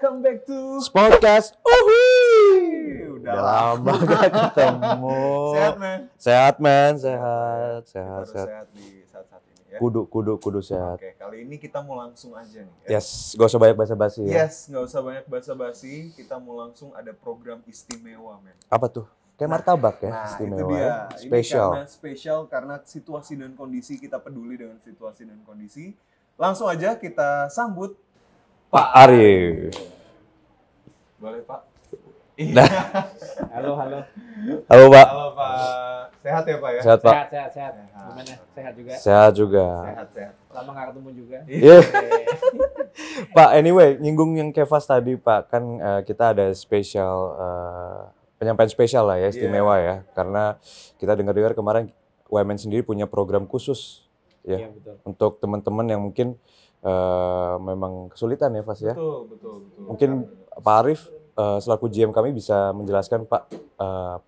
welcome back to Sportcast. Udah lama gak ketemu. Sehat, man? Sehat, man. Sehat. Harus sehat di saat-saat ini ya. Kudu sehat. Oke, kali ini kita mau langsung aja nih. Ya. Yes, gak usah banyak basa-basi ya. Yes, nggak usah banyak basa-basi. Kita mau langsung ada program istimewa, men. Apa tuh? Kayak martabak ya, Nah, istimewa. itu dia. Ya. Spesial. Ini karena spesial karena situasi dan kondisi, kita peduli dengan situasi dan kondisi. Langsung aja kita sambut Pak Arif. Boleh, Pak? Nah. Halo. Halo, Pak. Halo, Pak. Sehat ya, Pak ya? Sehat, Pak. Sehat. Gimana? Sehat juga? Sehat juga. Sehat. Lama nggak ketemu juga. Iya. Pak, anyway, nyinggung yang Kevas tadi, Pak. Kan kita ada spesial, penyampaian spesial lah ya, istimewa ya. Karena kita dengar-dengar kemarin UMN sendiri punya program khusus ya. Iya, betul. Untuk teman-teman yang mungkin memang kesulitan ya, Fas ya. Betul. Mungkin Pak Arif selaku GM kami bisa menjelaskan, Pak,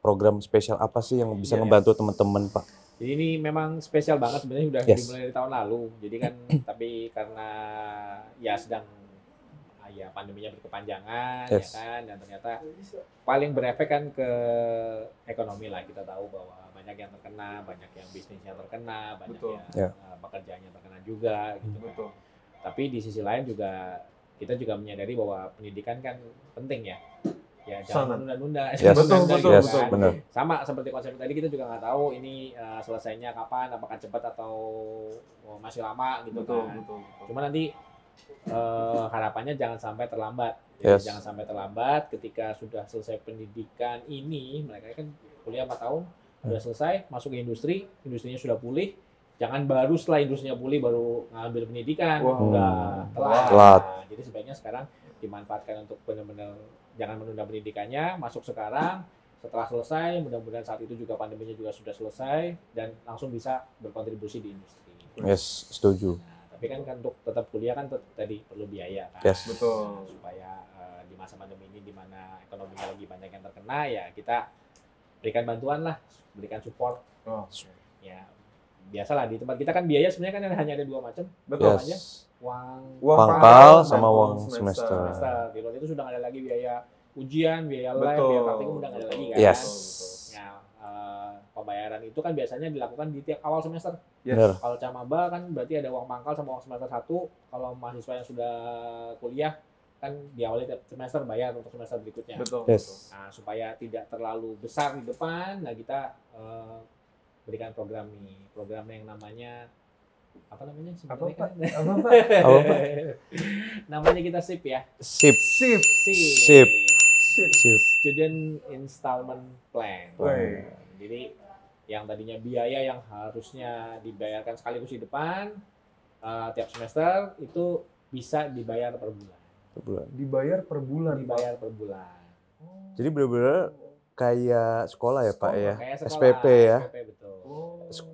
program spesial apa sih yang bisa membantu teman-teman, Pak? Jadi ini memang spesial banget sebenarnya udah Yes. dimulai dari tahun lalu. Jadi kan tapi karena ya sedang ya pandeminya berkepanjangan Yes. ya kan, dan ternyata paling berefek kan ke ekonomi lah. Kita tahu bahwa banyak yang terkena, banyak yang bisnisnya terkena, banyak Betul. yang pekerjaannya terkena juga gitu kan. Betul. Tapi di sisi lain juga kita juga menyadari bahwa pendidikan kan penting ya. Ya jangan menunda-nunda. Yes. Jangan Betul, menunda betul, gitu Yes, betul. kan. benar. Sama seperti konsep tadi, kita juga nggak tahu ini selesainya kapan, apakah cepat atau masih lama gitu kan. Betul. Cuma nanti harapannya jangan sampai terlambat. Jadi Yes. jangan sampai terlambat ketika sudah selesai pendidikan ini, mereka kan kuliah 4 tahun, sudah selesai, masuk ke industri, industrinya sudah pulih. Jangan baru setelah industrinya pulih baru ngambil pendidikan, Wah. udah telat. Telat. Nah, jadi sebaiknya sekarang dimanfaatkan untuk benar-benar jangan menunda pendidikannya, masuk sekarang, setelah selesai, mudah-mudahan saat itu juga pandeminya juga sudah selesai dan langsung bisa berkontribusi di industri. Yes, setuju. Nah, tapi kan untuk tetap kuliah kan tadi perlu biaya kan. Yes. Betul. Supaya di masa pandemi ini di mana ekonominya lagi banyak yang terkena, ya kita berikan bantuan lah, berikan support. Oh, Ya biasalah di tempat kita kan biaya sebenarnya kan hanya ada 2 macam. betul. Aja. Yes. Uang Pangkal dan sama uang semester. Di luar itu sudah nggak ada lagi biaya ujian, biaya live, Betul. biaya praktikum udah nggak ada lagi kan. Yes. Nah, pembayaran itu kan biasanya dilakukan di tiap awal semester. Yes. Benar. Kalau camaba kan berarti ada uang pangkal sama uang semester 1. Kalau mahasiswa yang sudah kuliah kan diawali tiap semester bayar untuk semester berikutnya. Betul. Yes. Nah, supaya tidak terlalu besar di depan, nah kita berikan program yang namanya apa namanya sebenarnya kan? Apa, Pak? Apa, Pak? Namanya kita SIP ya. Sip. Sip. Sip. Sip. Student Installment Plan. Woi. Jadi yang tadinya biaya yang harusnya dibayarkan sekaligus di depan tiap semester itu bisa dibayar per bulan. Per bulan. Dibayar per bulan. Dibayar per bulan. Jadi benar-benar kayak sekolah ya, Pak ya. Kayak sekolah, SPP ya. SPP betul.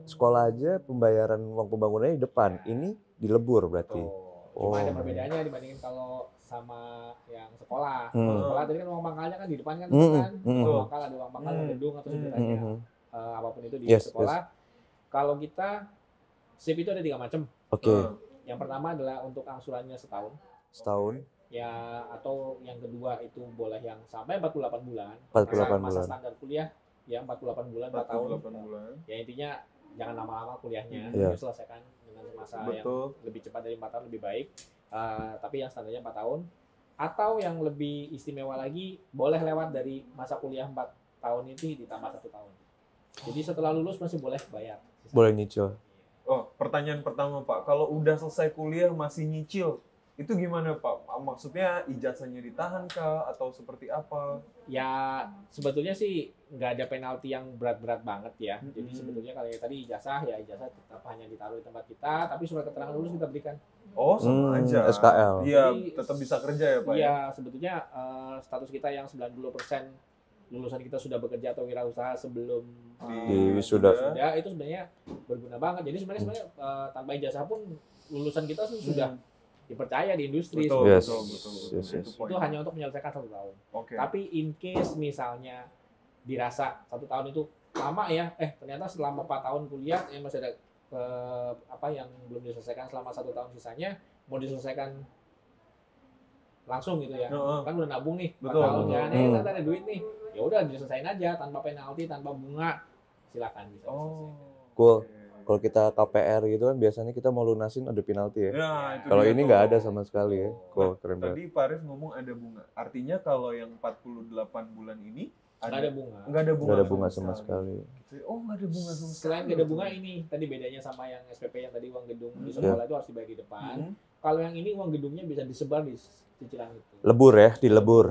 Sekolah aja pembayaran uang pembangunannya di depan. Ini dilebur berarti. Betul. Cuma ada Oh. perbedaannya dibandingin kalau sama yang sekolah. Hmm. Kalau sekolah tadi kan uang pangkalnya kan di depan kan, Hmm. uang pangkal ada uang pangkal gedung atau sebenarnya apapun itu di Yes, sekolah. Kalau kita SIP itu ada 3 macam. Oke. Yang pertama adalah untuk angsurannya setahun. Setahun. Ya, atau yang kedua itu boleh yang sampai 48 bulan. 48 masa bulan. standar kuliah ya 48 bulan, 4 tahun. 48 bulan. Ya intinya jangan lama-lama kuliahnya, Iya. selesaikan dengan masa Betul. yang lebih cepat dari 4 tahun lebih baik. Tapi yang standarnya 4 tahun. Atau yang lebih istimewa lagi, boleh lewat dari masa kuliah 4 tahun itu ditambah 1 tahun. Jadi setelah lulus masih boleh bayar. Boleh nyicil. Oh, pertanyaan pertama, Pak. Kalau udah selesai kuliah masih nyicil, itu gimana, Pak? Maksudnya ijazahnya ditahan kah atau seperti apa? Ya sebetulnya sih nggak ada penalti yang berat-berat banget ya. Jadi sebetulnya kalau tadi ijazah tetap hanya ditaruh di tempat kita, tapi surat keterangan lulus kita berikan. Oh, sama aja. SKL. Iya, Jadi, tetap bisa kerja ya, Pak. Iya, sebetulnya status kita yang 90% lulusan kita sudah bekerja atau wirausaha sebelum Di wisuda. ya itu sebenarnya berguna banget. Jadi sebenarnya tanpa ijazah pun lulusan kita sudah dipercaya di industri. Betul, Yes. betul. Yes, yes. poin. Itu hanya untuk menyelesaikan 1 tahun. Oke. Tapi in case misalnya dirasa 1 tahun itu lama ya, ternyata selama 4 tahun kuliah masih ada yang belum diselesaikan selama 1 tahun sisanya, mau diselesaikan langsung gitu ya. Heeh. Kan udah nabung nih 4 Betul, tahun betul. kan, ternyata ada duit nih. Ya udah diselesain aja tanpa penalti, tanpa bunga. Silakan bisa Oh. diselesaikan. Cool. Oke. Kalau kita KPR gitu kan biasanya kita mau lunasin ada penalti ya. Ya, itu Kalau dia ini tuh. nggak ada sama sekali ya. Cool, Nah, keren banget. tadi Pak Arif ngomong ada bunga. Artinya kalau yang 48 bulan ini Nggak ada bunga. Nggak ada bunga, Nggak ada bunga sama sekali. Gitu. Oh, nggak ada bunga sama sekali. Selain nggak ada bunga ini, tadi bedanya sama yang SPP yang tadi uang gedung di Hmm. sekolah itu harus dibayar di depan. Hmm. Kalau yang ini uang gedungnya bisa disebar di cicilan itu. Lebur ya, dilebur.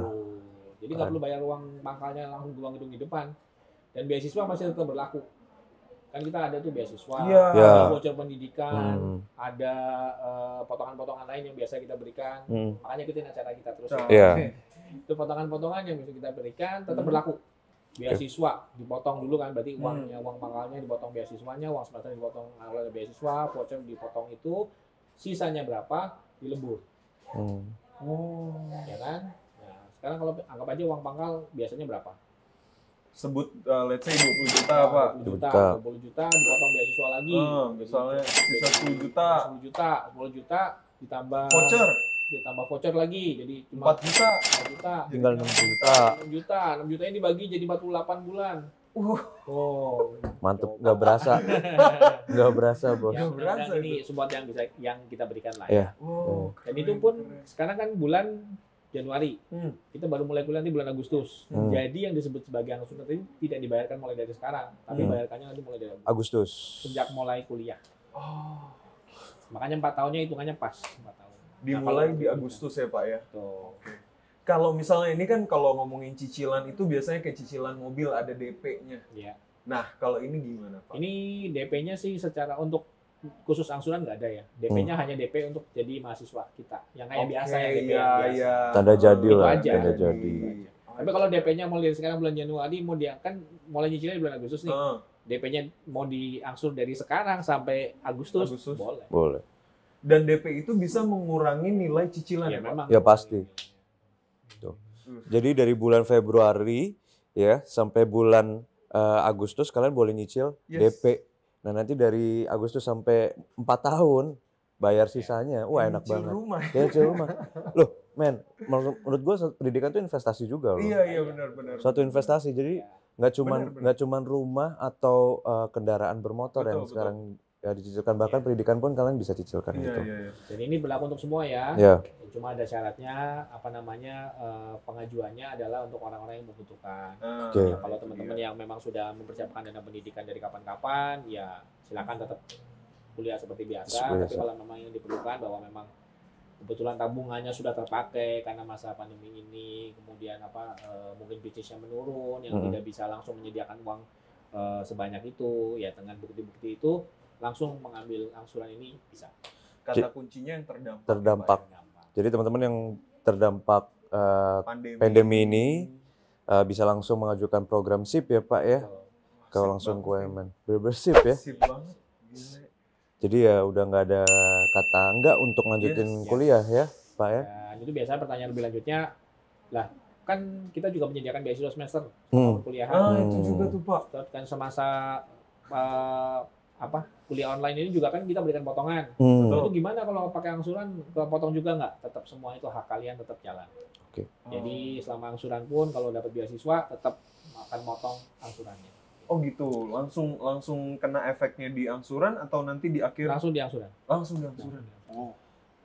Jadi nggak perlu bayar uang pangkalnya langsung ke uang gedung di depan. Dan beasiswa masih tetap berlaku. Kan kita ada tuh beasiswa, Iya. Ya. ada voucher pendidikan, Hmm. ada potongan-potongan lain yang biasa kita berikan. Hmm. Makanya ikutin acara kita terus. Nah, Iya. Itu potongan-potongan yang bisa kita berikan tetap berlaku. Beasiswa dipotong dulu kan, berarti uangnya, uang pangkalnya dipotong beasiswanya, uang semester dipotong oleh beasiswa, voucher dipotong itu, sisanya berapa dilebur, Hmm. Oh. ya kan? Nah, sekarang kalau anggap aja uang pangkal biasanya berapa? Sebut let's say 20 juta, Pak. 20 juta, Juta. 20 juta dipotong beasiswa lagi. Misalnya Jadi, sisa 10 juta. 10 juta ditambah Voucher voucher lagi, jadi cuma 4 juta. 4 juta. Tinggal 6 juta. 6 juta ini dibagi jadi 48 bulan. Oh, Mantep, nggak berasa. Nggak berasa, Bos. Ya, berasa mudah-mudahan ini support yang bisa yang kita berikan lah Iya. ya. Wow. Dan itu pun sekarang kan bulan Januari, Hmm. kita baru mulai kuliah nanti bulan Agustus. Hmm. Jadi yang disebut sebagai angsuran tadi tidak dibayarkan mulai dari sekarang, tapi Hmm. bayarkannya nanti mulai dari Agustus. sejak mulai kuliah. Oh. Makanya 4 tahunnya hitungannya pas 4 tahun. Dimulai Nah, di kalau- Agustus ya, Pak ya. Tuh. Kalau misalnya ini kan kalau ngomongin cicilan itu biasanya kayak cicilan mobil ada DP-nya. Ya. Nah, kalau ini gimana, Pak? Ini DP-nya sih secara untuk khusus angsuran nggak ada ya. DP-nya hanya DP untuk jadi mahasiswa kita. Yang kayak biasa ya DP yang biasa. Iya. Tanda jadi Itu lah, aja. tanda jadi. Tapi kalau DP-nya mulai dari sekarang bulan Januari, mau dia kan mulai nyicilnya di bulan Agustus nih. Ah, DP-nya mau diangsur dari sekarang sampai Agustus, Agustus. boleh. Boleh. dan DP itu bisa mengurangi nilai cicilan Ya ya, Pak? memang. Ya, pasti. Jadi dari bulan Februari ya sampai bulan Agustus kalian boleh nyicil Yes. DP. Nah, nanti dari Agustus sampai 4 tahun bayar sisanya. Wah, enak Nyicil banget. rumah. Ya, nyicil rumah. Loh, men, menurut gua pendidikan itu investasi juga loh. Iya, benar-benar. Suatu investasi. Jadi Ya. nggak Benar. cuman rumah atau kendaraan bermotor yang Betul, sekarang ya dicicilkan, bahkan pendidikan pun kalian bisa cicilkan Iya, gitu. iya. Dan ini berlaku untuk semua ya. Ya, Cuma ada syaratnya, pengajuannya adalah untuk orang-orang yang membutuhkan. Ah, Oke. Ya, kalau teman-teman yang memang sudah mempersiapkan dana pendidikan dari kapan-kapan, ya silakan tetap kuliah seperti biasa. Seperti Tapi biasa. kalau memang yang diperlukan bahwa memang kebetulan tabungannya sudah terpakai karena masa pandemi ini, kemudian mungkin bisnisnya menurun, yang Mm-mm. tidak bisa langsung menyediakan uang sebanyak itu, ya dengan bukti-bukti itu langsung mengambil angsuran ini bisa. Kata kuncinya yang terdampak. Terdampak. ya, Pak, jadi teman-teman yang terdampak ya. Pandemi ini, bisa langsung mengajukan program SIP ya Pak ya, ke Sip langsung ke banget, UMN. Bener-bener SIP ya. Sip banget. Gila. Jadi ya udah nggak ada kata enggak untuk lanjutin Yes. kuliah ya Pak ya. Dan itu biasanya pertanyaan lebih lanjutnya, lah kan kita juga menyediakan beasiswa semester Hmm. kuliahan. Ah, itu juga tuh, Pak. Terus kan semasa kuliah online ini juga kan kita berikan potongan. Hmm. Betul. Itu gimana kalau pakai angsuran kepotong juga nggak? Tetap semua itu hak kalian tetap jalan. Oke. Jadi selama angsuran pun kalau dapat beasiswa tetap akan motong angsurannya. Oh gitu, langsung kena efeknya di angsuran atau nanti di akhir Langsung di angsuran. langsung di angsuran. Oh,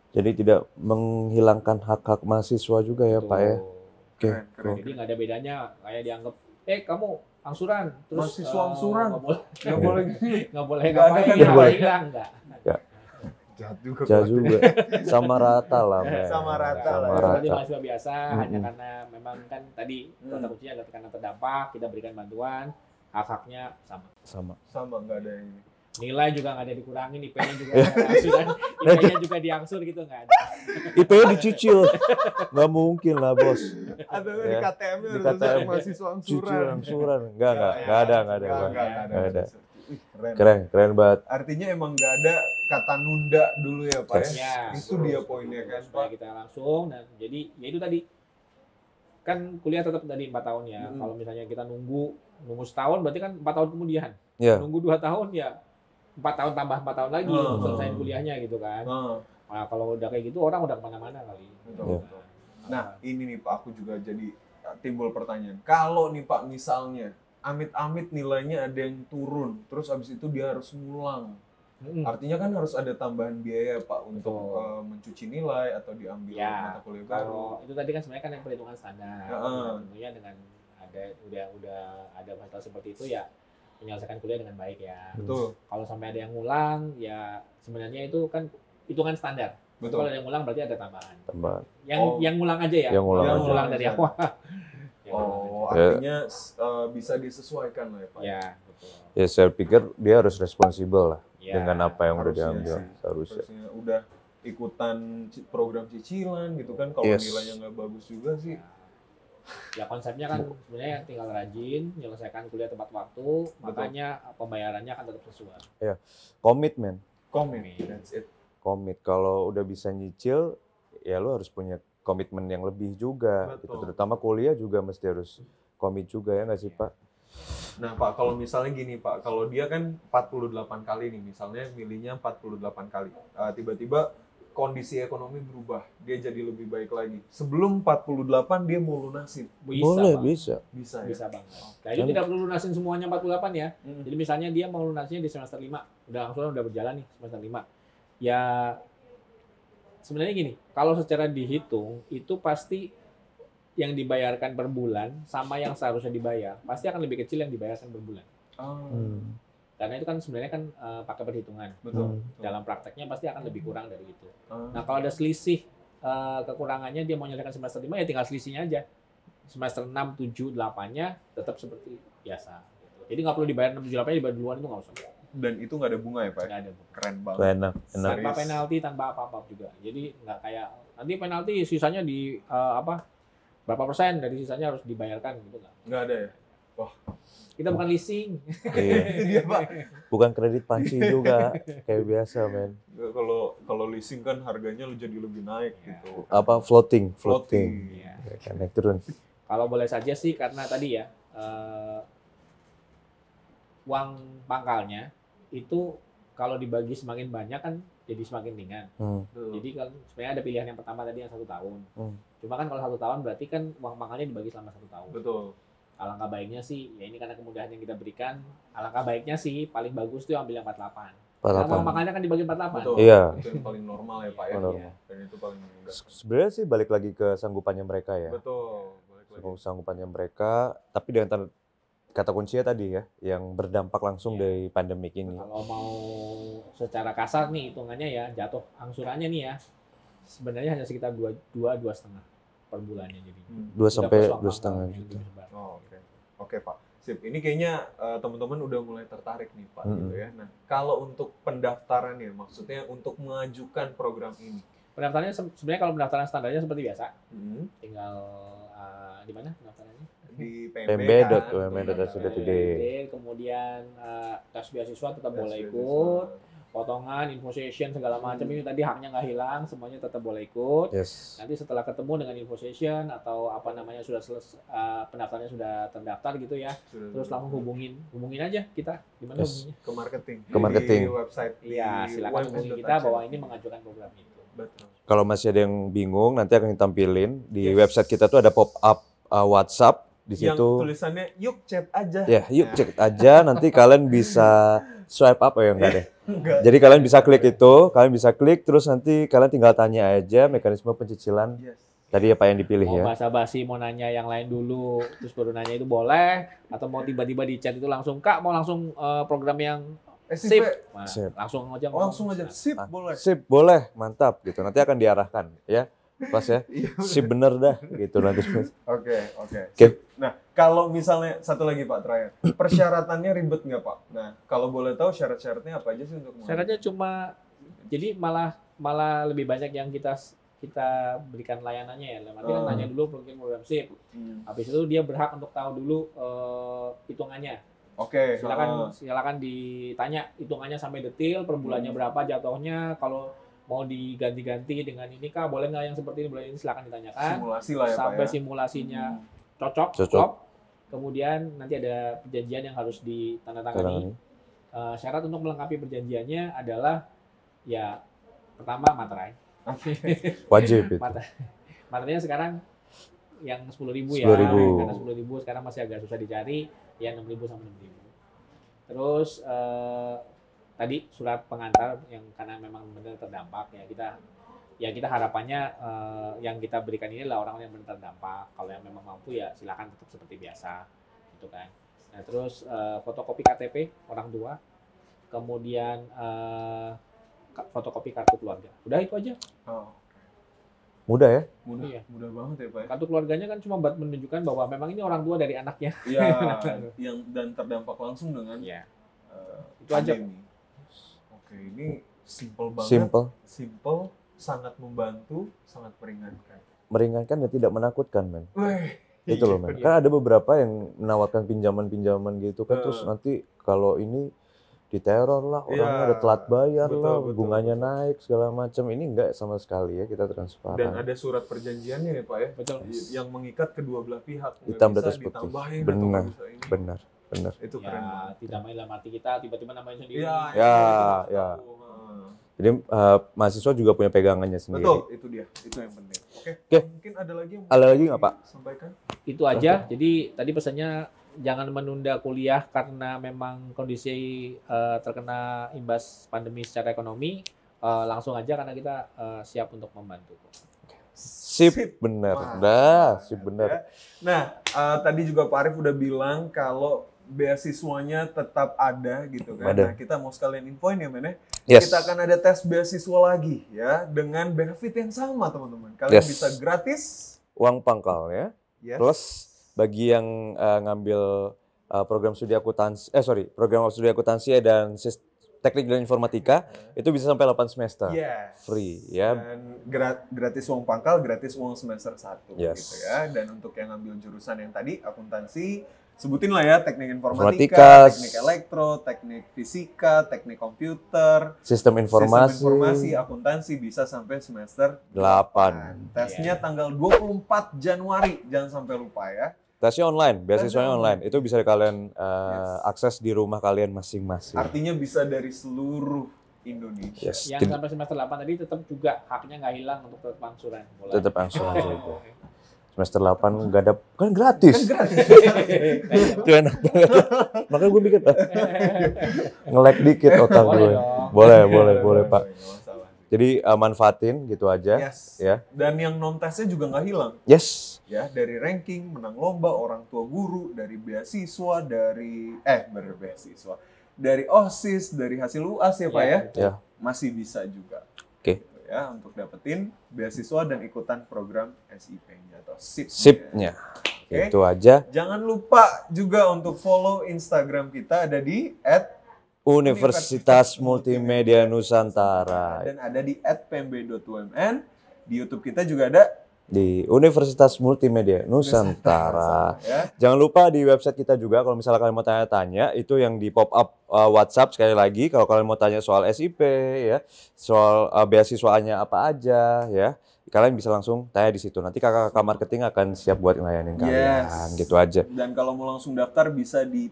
Jadi tidak menghilangkan hak-hak mahasiswa juga ya Pak ya. Oke. keren, keren. Jadi nggak ada bedanya kayak dianggap, kamu angsuran terus Mahasiswa angsuran. nggak boleh Nggak boleh nggak boleh Nggak ada ngapain, kan, nggak boleh. hilang nggak. jahat juga. Jauh Pak. juga. Sama rata lah men. Sama rata lah Sama ya. Berarti rata. mahasiswa biasa Mm-mm. hanya karena memang kan tadi kata kuncinya adalah karena terdampak, kita berikan bantuan, hak-haknya sama. Sama. Sama nggak ada ini. Nilai juga nggak ada dikurangin, IP-nya juga nggak ada angsuran, IP-nya juga diangsur gitu nggak ada. IP-nya dicicil. Nggak mungkin lah bos. Atau Ya. di KTM-nya Di harus KTM ada mahasiswa angsuran. Cicil angsuran. Nggak ada. Nggak ada. Nggak ada. Wih, keren. Keren banget. Artinya emang nggak ada kata nunda dulu ya Pak Yes. ya? Ya, Itu dia poinnya kan Pak. supaya kita langsung, dan jadi ya itu tadi kan kuliah tetap tadi 4 tahun ya. Mm-mm. Kalau misalnya kita nunggu setahun berarti kan 4 tahun kemudian. Ya. Nunggu 2 tahun ya 4 tahun tambah 4 tahun lagi untuk selesai kuliahnya gitu kan. Ah, Nah, kalau udah kayak gitu orang udah kemana-mana kali. betul, Iya. betul. Nah, ini nih Pak, aku juga jadi timbul pertanyaan. Kalau nih Pak, misalnya amit-amit nilainya ada yang turun, terus abis itu dia harus ngulang. Artinya kan harus ada tambahan biaya Pak untuk mencuci nilai atau diambil Ya, mata kuliah baru. kalau itu tadi kan sebenarnya kan yang perhitungan standar. Heeh. Tentunya dengan udah ada masalah seperti itu ya menyelesaikan kuliah dengan baik ya. Betul. Kalau sampai ada yang ngulang ya sebenarnya itu kan hitungan standar. Betul. Kalau ada yang ngulang berarti ada tambahan. Tambahan. Yang ngulang aja ya. Yang ngulang aja. ngulang dari Aja. awal. Oh, Ya. artinya bisa disesuaikan lah ya Pak. Ya, betul. Ya saya pikir dia harus responsibel lah Ya, dengan apa yang udah harusnya diambil. sih. Seharusnya. Harusnya udah ikutan program cicilan gitu kan, kalau Yes. nilainya nggak bagus juga sih. Ya konsepnya kan sebenarnya tinggal rajin, menyelesaikan kuliah tepat waktu, makanya pembayarannya akan tetap sesuai. Komitmen. Komit, that's it. Komit. Kalau udah bisa nyicil, ya lu harus punya komitmen yang lebih juga. Gitu. Betul. Terutama kuliah juga mesti harus komit juga ya nggak sih Pak? Nah Pak, kalau misalnya gini Pak, kalau dia kan 48 kali nih, misalnya milihnya 48 kali. Tiba-tiba kondisi ekonomi berubah, dia jadi lebih baik lagi. Sebelum 48 dia mau lunasin. Boleh, Pak. bisa. Bisa ya? Bisa banget. Nah, itu tidak perlu lunasin semuanya 48 ya. Mm. Jadi misalnya dia mau lunasnya di semester 5, udah berjalan nih semester 5. Ya sebenarnya gini, kalau secara dihitung itu pasti yang dibayarkan per bulan sama yang seharusnya dibayar pasti akan lebih kecil yang dibayarkan per bulan. Ah, Karena itu kan sebenarnya kan pakai perhitungan. betul. Dalam prakteknya pasti akan lebih kurang dari itu. Ah, Nah, kalau ada selisih kekurangannya dia mau nyelesaikan semester 5 ya tinggal selisihnya aja. Semester 6, 7, 8-nya tetap seperti biasa. Jadi nggak perlu dibayar 6, 7, 8-nya dibayar duluan itu nggak usah. dan itu nggak ada bunga ya Pak? Nggak ada. Keren banget. Tuh, enak. Tanpa Serius. penalti, tanpa apa-apa juga. Jadi nggak kayak nanti penalti sisanya di berapa persen dari sisanya harus dibayarkan gitu nggak. Nggak ada ya? Kita bukan leasing. Iya. Itu dia Pak. Bukan kredit panci juga kayak biasa men. Kalau leasing kan harganya jadi lebih naik gitu. Apa floating. Iya. Ya, kan, naik turun. Kalau boleh saja sih karena tadi ya uang pangkalnya itu kalau dibagi semakin banyak kan jadi semakin ringan. Betul. Jadi kan sebenarnya ada pilihan yang pertama tadi yang 1 tahun. Cuma kan kalau 1 tahun berarti kan uang pangkalnya dibagi selama 1 tahun. Betul. Alangkah baiknya sih, ya ini karena kemudahan yang kita berikan, alangkah baiknya sih paling bagus tuh ambil yang 48. Karena uang pangkalnya kan dibagi 48. Betul. Iya. Itu yang paling normal ya Pak ya. Normal. Dan itu paling mudah. Sebenarnya sih balik lagi ke sanggupannya mereka ya. Betul. Balik lagi. Sanggupannya mereka, tapi dengan kata kuncinya tadi ya, yang berdampak langsung Iya. dari pandemik ini. Kalau mau secara kasar nih hitungannya ya, jatuh angsurannya nih ya, sebenarnya hanya sekitar 2,5 per bulannya jadi. 2 sampai 2,5 2,5 juta. Oh, oke. Oke Pak. Sip. Ini kayaknya teman-teman udah mulai tertarik nih Pak gitu ya. Nah, kalau untuk pendaftarannya, maksudnya untuk mengajukan program ini. Pendaftarannya sebenarnya kalau pendaftaran standarnya seperti biasa, Hmm. tinggal di mana pendaftarannya? Di pmb.umn.ac.id. Kemudian tes beasiswa tetap Tes boleh beasiswa. ikut, potongan, info session segala macam ini tadi haknya nggak hilang, semuanya tetap boleh ikut. Yes. Nanti setelah ketemu dengan info session atau apa namanya sudah selesai pendaftarannya sudah terdaftar gitu ya, terus langsung hubungin aja kita di mana Yes. hubunginya? ke marketing. Ke marketing. Di website. Iya, silakan hubungi kita bahwa ini mengajukan program itu. Betul. Kalau masih ada yang bingung, nanti akan ditampilin di Yes. website kita tuh ada pop-up WhatsApp di Yang situ. tulisannya yuk chat aja. Ya, yuk cek aja. Nanti kalian bisa swipe up ya enggak deh. Enggak. Jadi kalian bisa klik terus nanti kalian tinggal tanya aja mekanisme pencicilan Yes. tadi apa yang dipilih Mau ya. basa-basi, mau nanya yang lain dulu, terus baru nanya itu boleh, atau mau tiba-tiba di chat itu langsung, Kak mau langsung program yang SIP. Nah, Sip. langsung aja. Oh, langsung aja. Sip, Ah, boleh. Sip, boleh, mantap gitu. Nanti akan diarahkan ya. Pas ya. Iya. Sip bener dah gitu nanti. Oke. Oke. Sip. Nah, kalau misalnya satu lagi Pak terakhir, persyaratannya ribet nggak Pak? Nah, kalau boleh tahu syarat-syaratnya apa aja sih untuk Syaratnya cuma, jadi malah lebih banyak yang kita berikan layanannya ya. Nanti kan nanya dulu program SIP. Habis itu dia berhak untuk tahu dulu hitungannya. Oke. Silakan ditanya hitungannya sampai detail, per bulannya berapa jatuhnya, kalau mau diganti-ganti dengan ini Kak, boleh nggak yang seperti ini, boleh ini, silakan ditanyakan. Simulasi lah ya Pak Sampai ya. simulasinya cocok. Cocok. Kemudian nanti ada perjanjian yang harus ditandatangani. Syarat untuk melengkapi perjanjiannya adalah ya pertama materai. Wajib itu. Materinya sekarang yang 10.000 ya, 10.000. karena 10.000 sekarang masih agak susah dicari, ya 6.000 sampai 6.000. Terus tadi surat pengantar yang karena memang benar terdampak ya kita harapannya yang kita berikan ini adalah orang-orang yang benar terdampak. Kalau yang memang mampu ya silakan tetap seperti biasa, gitu kan. Nah terus fotokopi KTP orang tua, kemudian fotokopi kartu keluarga. Udah itu aja. Oh. Mudah ya? Iya. Mudah banget ya Pak. Kartu keluarganya kan cuma buat menunjukkan bahwa memang ini orang tua dari anaknya. Iya, yang dan terdampak langsung dengan Iya. Itu aja. pandemi. Oke, ini simple banget. Simple, Sangat membantu, sangat meringankan. meringankan dan tidak menakutkan, men. Wih, Itu loh, men. Kan ada beberapa yang menawarkan pinjaman-pinjaman gitu kan, terus nanti kalau ini diteror lah, orangnya Iya, ada telat bayar betul, lah, betul, bunganya betul. naik segala macam. Ini enggak sama sekali ya, kita Dan transparan. ada surat perjanjiannya ya Pak ya, Betul. yang mengikat kedua belah pihak. Nggak Hitam di bisa atas putih. ditambahin atau Benar. nggak bisa ini. Benar. Itu keren Ya, banget. tidak main dalam hati kita, tiba-tiba namanya sendiri. Iya, Ya, itu ya. tahu. Jadi mahasiswa juga punya pegangannya sendiri. Betul, itu dia. Itu yang penting. Oke. Mungkin ada lagi yang Ada lagi nggak, Pak? Sampaikan. Itu aja. Jadi tadi pesannya jangan menunda kuliah karena memang kondisi terkena imbas pandemi secara ekonomi. Langsung aja karena kita siap untuk membantu. Sip, bener. Wah, Dah, banget sip bener. ya. Nah, tadi juga Pak Arif udah bilang kalau beasiswanya tetap ada gitu kan. Ada. Nah, kita mau sekalian infoin ya, Men ya. Yes. Kita akan ada tes beasiswa lagi ya dengan benefit yang sama, teman-teman. Kalian Yes. bisa gratis. Uang pangkal ya. Yes. Plus bagi yang ngambil program studi akuntansi, program studi akuntansi dan teknik dan informatika itu bisa sampai 8 semester. Yes. Free ya. Dan gratis uang pangkal, gratis uang semester 1 Yes. gitu ya. Dan untuk yang ngambil jurusan yang tadi akuntansi, sebutin lah ya, teknik informatika, Informatika, teknik elektro, teknik fisika, teknik komputer, Sistem informasi. sistem informasi, akuntansi bisa sampai semester 8. Tesnya tanggal 24 Januari, jangan sampai lupa ya. Tesnya online, beasiswanya Tesnya online. Itu bisa kalian Yes. akses di rumah kalian masing-masing. Artinya bisa dari seluruh Indonesia. Yes. Yang sampai semester 8 tadi tetap juga haknya nggak hilang untuk tetap angsuran. Boleh. Tetap angsuran juga. Semester 8 nggak ada, kan gratis. Itu enak banget. Makanya gue mikir, nge-lag dikit otak Boleh gue. dong. Boleh Pak. Nggak masalah. Jadi manfaatin gitu aja. Yes. Ya. Dan yang non tesnya juga nggak hilang. Yes. Ya, dari ranking, menang lomba, orang tua guru, dari beasiswa, dari beasiswa, dari OSIS, dari hasil UAS ya Pak ya, Ya. masih bisa juga. Oke. Gitu ya, untuk dapetin beasiswa dan ikutan program SIP-nya atau SIP. Sipnya. Oke. Itu aja. Jangan lupa juga untuk follow Instagram kita, ada di Universitas Multimedia Nusantara. dan ada di @pmb.umn. Di YouTube kita juga ada Di Universitas Multimedia Nusantara. ya. Jangan lupa di website kita juga kalau misalnya kalian mau tanya-tanya itu yang di pop up WhatsApp sekali lagi kalau kalian mau tanya soal SIP ya, soal beasiswanya apa aja ya. Kalian bisa langsung tanya di situ. Nanti kakak-kakak marketing akan siap buat ngelayanin kalian. Yes. Gitu aja. Dan kalau mau langsung daftar bisa di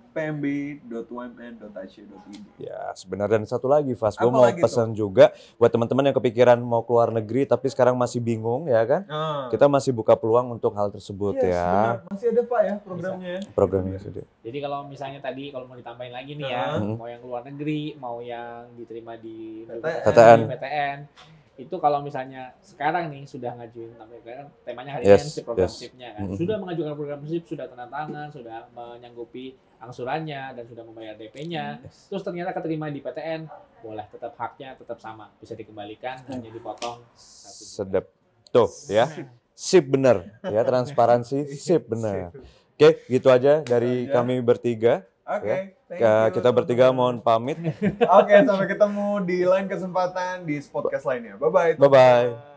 pmb.umn.ac.id. Ya, sebenarnya dan satu lagi, Fas, gue Apa mau lagi pesan juga buat teman-teman yang kepikiran mau keluar negeri tapi sekarang masih bingung ya kan? Nah, Kita masih buka peluang untuk hal tersebut yes, ya. benar. Masih ada Pak ya programnya ya. Programnya sudah. Jadi kalau misalnya tadi kalau mau ditambahin lagi nih ya, mau yang luar negeri, mau yang diterima di PTN. PTN, itu kalau misalnya sekarang nih sudah ngajuin kan temanya hari ini kan Yes, si program yes. SIP-nya kan. Mhm. Sudah mengajukan program SIP, sudah tanda tangan, sudah menyanggupi angsurannya dan sudah membayar DP-nya. Terus ternyata keterima di PTN, boleh tetap haknya tetap sama, bisa dikembalikan hanya dipotong 1 juta. Sedap. Tuh ya. Sip bener ya, transparansi sip bener. Oke, gitu aja dari kami bertiga. Oke, thank you, Kita bertiga teman-teman. mohon pamit. Oke, sampai ketemu di lain kesempatan di podcast lainnya. Bye-bye. Bye-bye.